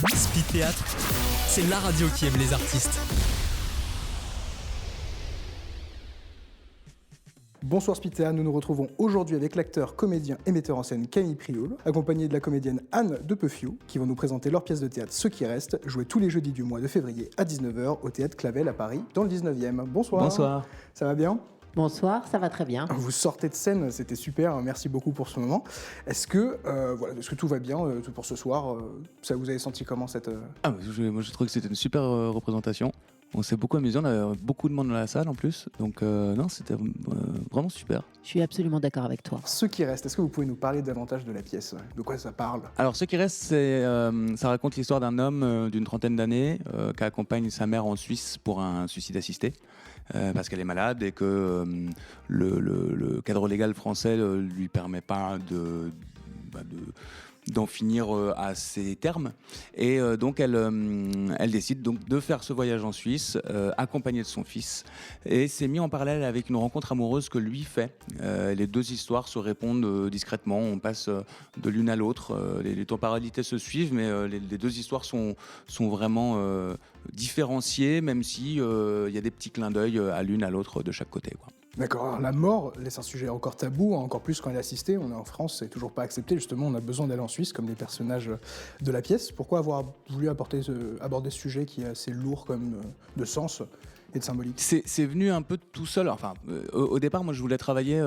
Speed Théâtre, c'est la radio qui aime les artistes. Bonsoir Speed Théâtre, nous nous retrouvons aujourd'hui avec l'acteur, comédien et metteur en scène Camille Prioul, accompagné de la comédienne Anne de Peuffiou, qui vont nous présenter leur pièce de théâtre Ce qui reste, jouée tous les jeudis du mois de février à 19h au Théâtre Clavel à Paris, dans le 19e. Bonsoir. Bonsoir. Ça va bien ? Bonsoir, ça va très bien. Vous sortez de scène, c'était super, merci beaucoup pour ce moment. Est-ce que tout va bien pour ce soir ça, vous avez senti comment cette... Moi je trouve que c'était une super représentation. On s'est beaucoup amusé, on avait beaucoup de monde dans la salle en plus, donc non, c'était vraiment super. Je suis absolument d'accord avec toi. Ce qui reste, est-ce que vous pouvez nous parler davantage de la pièce ? De quoi ça parle ? Alors ce qui reste, ça raconte l'histoire d'un homme d'une trentaine d'années qui accompagne sa mère en Suisse pour un suicide assisté, parce qu'elle est malade et que le cadre légal français lui permet pas d'en finir à ses termes, et donc elle décide donc de faire ce voyage en Suisse accompagnée de son fils, et c'est mis en parallèle avec une rencontre amoureuse que lui fait. Les deux histoires se répondent discrètement, on passe de l'une à l'autre, les temporalités se suivent, mais les deux histoires sont vraiment différenciées, même si y a des petits clins d'œil à l'une à l'autre de chaque côté, quoi. D'accord, alors la mort laisse un sujet encore tabou, encore plus quand elle est assistée. On est en France, c'est toujours pas accepté. Justement, on a besoin d'aller en Suisse, comme les personnages de la pièce. Pourquoi avoir voulu aborder ce sujet qui est assez lourd comme de sens et de symbolique ? C'est venu un peu tout seul. Enfin, au départ, moi, je voulais travailler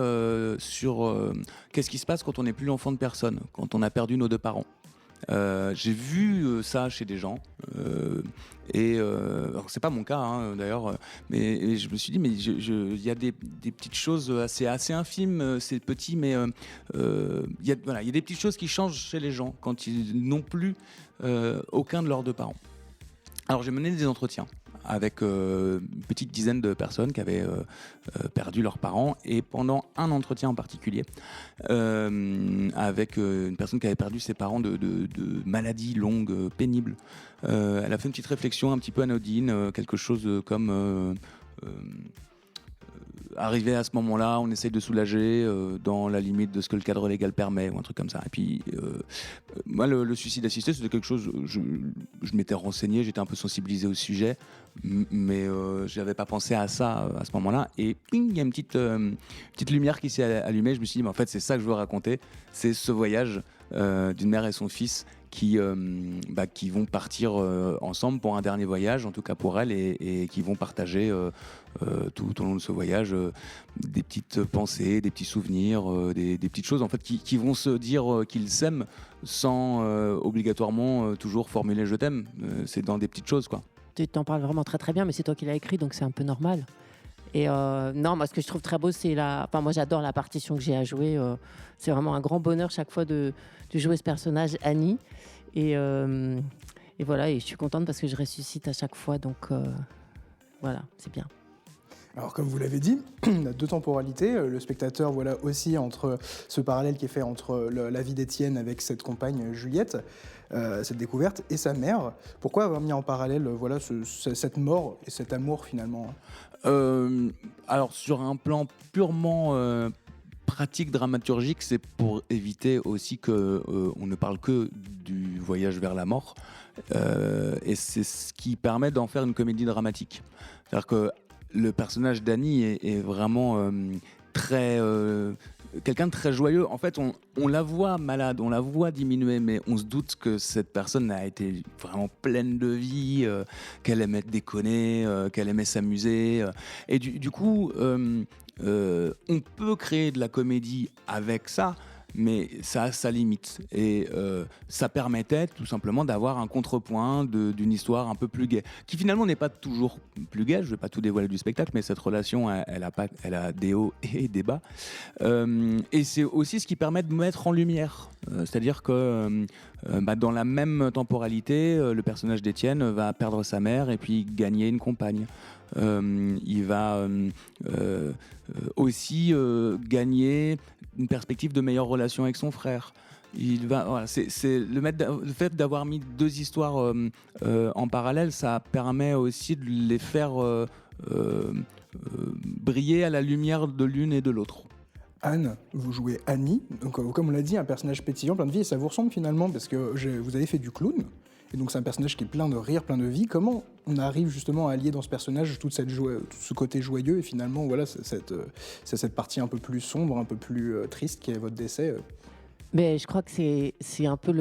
sur qu'est-ce qui se passe quand on n'est plus l'enfant de personne, quand on a perdu nos deux parents. J'ai vu ça chez des gens, alors c'est pas mon cas d'ailleurs, mais je me suis dit, mais il y a des petites choses assez infimes, c'est petit, mais il y a des petites choses qui changent chez les gens quand ils n'ont plus aucun de leurs deux parents. Alors j'ai mené des entretiens avec une petite dizaine de personnes qui avaient perdu leurs parents, et pendant un entretien en particulier avec une personne qui avait perdu ses parents de maladies longues, pénibles, elle a fait une petite réflexion un petit peu anodine, quelque chose comme arrivé à ce moment-là, on essaye de soulager dans la limite de ce que le cadre légal permet, ou un truc comme ça. Et puis, moi, le suicide assisté, c'était quelque chose, je m'étais renseigné, j'étais un peu sensibilisé au sujet, mais je n'avais pas pensé à ça à ce moment-là. Et ping, il y a une petite lumière qui s'est allumée. Je me suis dit, mais en fait, c'est ça que je veux raconter, c'est ce voyage d'une mère et son fils qui vont partir ensemble pour un dernier voyage, en tout cas pour elle, et qui vont partager tout au long de ce voyage des petites pensées, des petits souvenirs, des petites choses en fait qui vont se dire qu'ils s'aiment sans obligatoirement toujours formuler je t'aime. C'est dans des petites choses, quoi. Tu t'en parles vraiment très très bien, mais c'est toi qui l'as écrit, donc c'est un peu normal. Et non, moi ce que je trouve très beau, c'est moi j'adore la partition que j'ai à jouer. C'est vraiment un grand bonheur chaque fois de jouer ce personnage, Annie. Et voilà, et je suis contente parce que je ressuscite à chaque fois, donc voilà, c'est bien. Alors comme vous l'avez dit, on a deux temporalités. Le spectateur voilà aussi entre ce parallèle qui est fait entre la vie d'Étienne avec cette compagne Juliette, cette découverte, et sa mère. Pourquoi avoir mis en parallèle cette mort et cet amour finalement ? Alors sur un plan purement pratique dramaturgique, c'est pour éviter aussi que on ne parle que du voyage vers la mort, et c'est ce qui permet d'en faire une comédie dramatique. C'est-à-dire que le personnage d'Annie est vraiment quelqu'un de très joyeux. En fait, on la voit malade, on la voit diminuer, mais on se doute que cette personne a été vraiment pleine de vie, qu'elle aimait déconner, qu'elle aimait s'amuser. Et du coup, on peut créer de la comédie avec ça, mais ça a sa limite. Et ça permettait tout simplement d'avoir un contrepoint d'une histoire un peu plus gaie, qui finalement n'est pas toujours plus gaie. Je ne vais pas tout dévoiler du spectacle, mais cette relation, elle a des hauts et des bas. Et c'est aussi ce qui permet de mettre en lumière. C'est-à-dire que dans la même temporalité, le personnage d'Étienne va perdre sa mère et puis gagner une compagne. Il va aussi gagner une perspective de meilleure relation avec son frère. C'est le fait d'avoir mis deux histoires en parallèle, ça permet aussi de les faire briller à la lumière de l'une et de l'autre. Anne, vous jouez Annie, donc comme on l'a dit, un personnage pétillant, plein de vie, et ça vous ressemble finalement parce que vous avez fait du clown. Et donc c'est un personnage qui est plein de rire, plein de vie. Comment on arrive justement à allier dans ce personnage tout ce côté joyeux et finalement voilà cette partie un peu plus sombre, un peu plus triste qui est votre décès Mais je crois que c'est un peu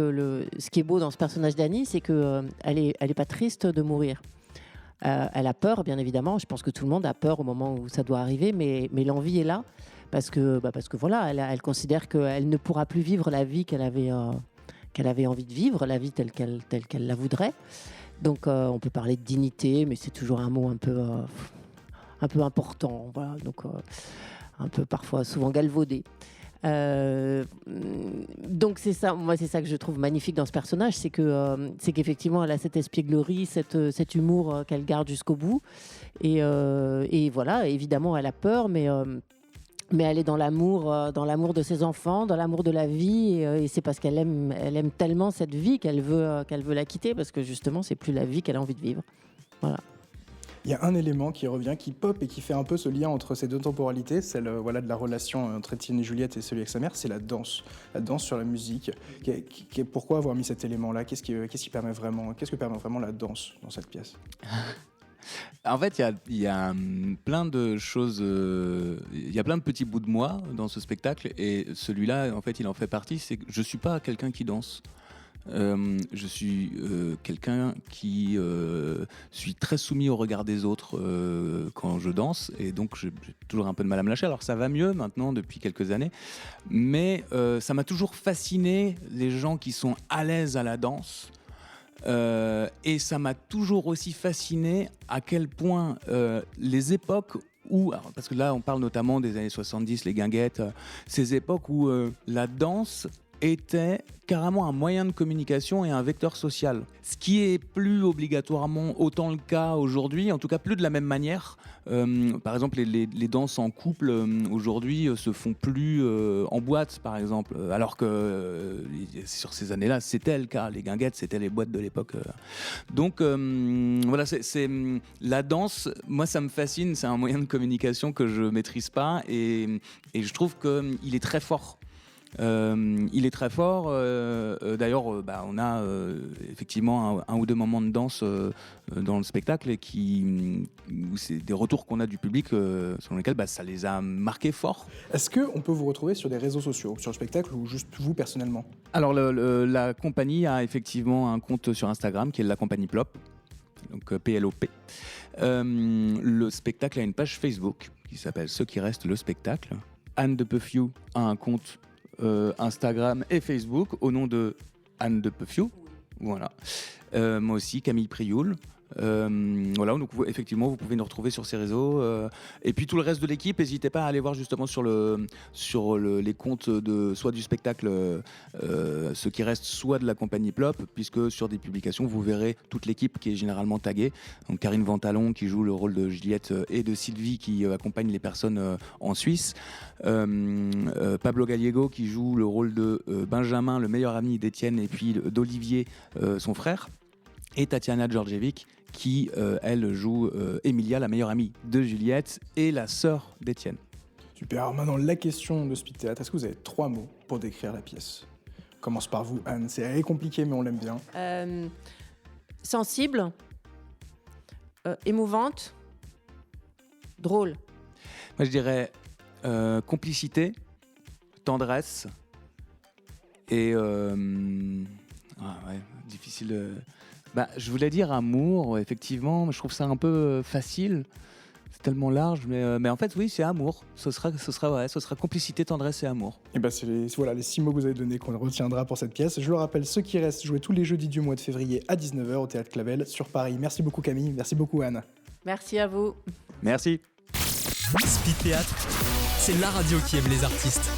ce qui est beau dans ce personnage d'Annie, c'est qu'elle est pas triste de mourir. Elle a peur, bien évidemment. Je pense que tout le monde a peur au moment où ça doit arriver, mais l'envie est là parce que voilà, elle considère qu'elle ne pourra plus vivre la vie qu'elle avait envie de vivre, la vie telle qu'elle la voudrait. Donc on peut parler de dignité, mais c'est toujours un mot un peu important, voilà. Donc un peu parfois souvent galvaudé. Donc c'est ça, moi c'est ça que je trouve magnifique dans ce personnage, c'est qu'effectivement elle a cette espièglerie, cet humour qu'elle garde jusqu'au bout, et voilà, évidemment elle a peur, mais elle est dans l'amour de ses enfants, dans l'amour de la vie, et c'est parce qu'elle aime tellement cette vie qu'elle veut la quitter, parce que justement c'est plus la vie qu'elle a envie de vivre. Voilà. Il y a un élément qui revient, qui pop et qui fait un peu ce lien entre ces deux temporalités, celle de la relation entre Étienne et Juliette et celui avec sa mère, c'est la danse sur la musique. Pourquoi avoir mis cet élément-là ? Qu'est-ce que permet vraiment la danse dans cette pièce ? En fait, il y a plein de choses, il y a plein de petits bouts de moi dans ce spectacle, et celui-là, en fait, il en fait partie. C'est que je suis pas quelqu'un qui danse. Je suis quelqu'un qui suis très soumis au regard des autres quand je danse, et donc j'ai toujours un peu de mal à me lâcher. Alors ça va mieux maintenant depuis quelques années, mais ça m'a toujours fasciné les gens qui sont à l'aise à la danse. Et ça m'a toujours aussi fasciné à quel point les époques où, alors, parce que là on parle notamment des années 70, les guinguettes, ces époques où la danse était carrément un moyen de communication et un vecteur social. Ce qui est plus obligatoirement autant le cas aujourd'hui, en tout cas plus de la même manière. Par exemple, les danses en couple aujourd'hui se font plus en boîte, par exemple, alors que sur ces années-là, c'était le cas. Les guinguettes, c'était les boîtes de l'époque. Donc voilà, c'est la danse. Moi, ça me fascine. C'est un moyen de communication que je maîtrise pas, et je trouve qu'il est très fort. Il est très fort. D'ailleurs, on a effectivement un ou deux moments de danse dans le spectacle, et où c'est des retours qu'on a du public selon lesquels ça les a marqués fort. Est-ce qu'on peut vous retrouver sur des réseaux sociaux, sur le spectacle, ou juste vous personnellement ? Alors la compagnie a effectivement un compte sur Instagram qui est la compagnie Plop, donc PLOP. Le spectacle a une page Facebook qui s'appelle Ce qui reste le spectacle. Anne de Peuffiou a un compte Instagram et Facebook au nom de Anne de Peuffiou. Voilà. Moi aussi, Camille Prioul. Voilà, donc effectivement, vous pouvez nous retrouver sur ces réseaux. Et puis tout le reste de l'équipe, n'hésitez pas à aller voir justement sur les comptes soit du spectacle, ce qui reste, soit de la compagnie Plop, puisque sur des publications, vous verrez toute l'équipe qui est généralement taguée. Donc Karine Ventalon qui joue le rôle de Juliette et de Sylvie qui accompagne les personnes en Suisse. Pablo Gallego qui joue le rôle de Benjamin, le meilleur ami d'Étienne, et puis d'Olivier, son frère. Et Tatiana Djordjevic qui, elle, joue Emilia, la meilleure amie de Juliette et la sœur d'Étienne. Super. Alors maintenant, la question de Speed Théâtre. Est-ce que vous avez 3 mots pour décrire la pièce ? On commence par vous, Anne. Elle est compliquée, mais on l'aime bien. Sensible, émouvante, drôle. Moi, je dirais complicité, tendresse et... difficile... je voulais dire amour, effectivement. Je trouve ça un peu facile. C'est tellement large, mais en fait, oui, c'est amour. Ce sera complicité, tendresse et amour. Et c'est les 6 mots que vous avez donnés qu'on retiendra pour cette pièce. Je le rappelle, Ce qui reste, joué tous les jeudis du mois de février à 19h au Théâtre Clavel sur Paris. Merci beaucoup Camille, merci beaucoup Anne. Merci à vous. Merci. Speed Théâtre, c'est la radio qui aime les artistes.